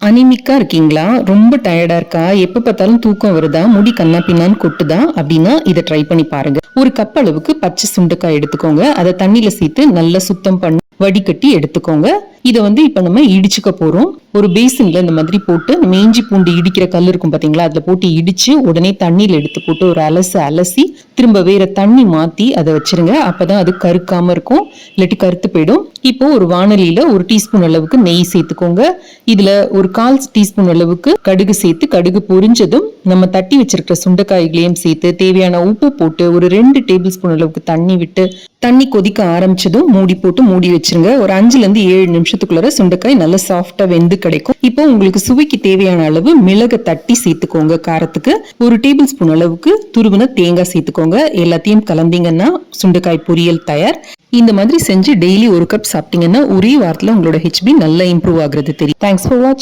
அனிமிக்கா இருக்கீங்களா? ரொம்ப டயர்டா இருக்கா? எப்ப பார்த்தாலும் தூக்கம் வருதா? முடி கண்ணா பின்னான்னு கொட்டுதா? அப்படின்னா இதை ட்ரை பண்ணி பாருங்க. ஒரு கப் அளவுக்கு பச்சை சுண்டைக்காய் எடுத்துக்கோங்க. அதை தண்ணியில சேர்த்து நல்லா சுத்தம் பண்ணி வடிகட்டி எடுத்துக்கோங்க. இதை இப்ப நம்ம இடிச்சுக்க போறோம். ஒரு பேசின்ல இந்த மாதிரி போட்டு நம்ம இஞ்சி பூண்டு இடிக்கிற கல் இருக்கும் பாத்தீங்களா, அதுல போட்டு இடிச்சு உடனே தண்ணியில எடுத்து போட்டு ஒரு அலசி திரும்ப வேற தண்ணி மாத்தி அதை வச்சிருங்க. அப்பதான் அது கருக்காம இருக்கும், இல்லாட்டி கருத்து போயிடும். இப்போ ஒரு வானலியில ஒரு டீஸ்பூன் அளவுக்கு நெய் சேர்த்துக்கோங்க. இதுல ஒரு 1/4 டீஸ்பூன் அளவுக்கு கடுகு சேர்த்து கடுகு பொரிஞ்சதும் நம்ம தட்டி வச்சிருக்கிற சுண்டைக்காய்களையும் சேர்த்து தேவையான உப்பு போட்டு ஒரு 2 டேபிள் ஸ்பூன் அளவுக்கு தண்ணி விட்டு தண்ணி கொதிக்க ஆரம்பிச்சதும் மூடி போட்டு மூடி வச்சிருங்க. ஒரு 5ல இருந்து 7 நிமிஷத்துக்குள்ள சுண்டைக்காய் நல்லா சாஃப்டா வெந்து கிடைக்கும். இப்போ உங்களுக்கு சுவைக்கு தேவையான அளவு மிளகு தட்டி சேர்த்துக்கோங்க. காரத்துக்கு ஒரு டேபிள் ஸ்பூன் அளவுக்கு துருவின தேங்காய் சேர்த்துக்கோங்க. எல்லாத்தையும் கலந்தீங்கன்னா சுண்டைக்காய் பொரியல் தயார். இந்த மாதிரி செஞ்சு டெய்லி ஒரு கப் சாப்பிட்டீங்கன்னா ஒரே வாரத்துல உங்களோட ஹெச்பி நல்லா இம்ப்ரூவ் ஆகுறது தெரியும். தேங்க்ஸ் ஃபார் வாட்சிங்.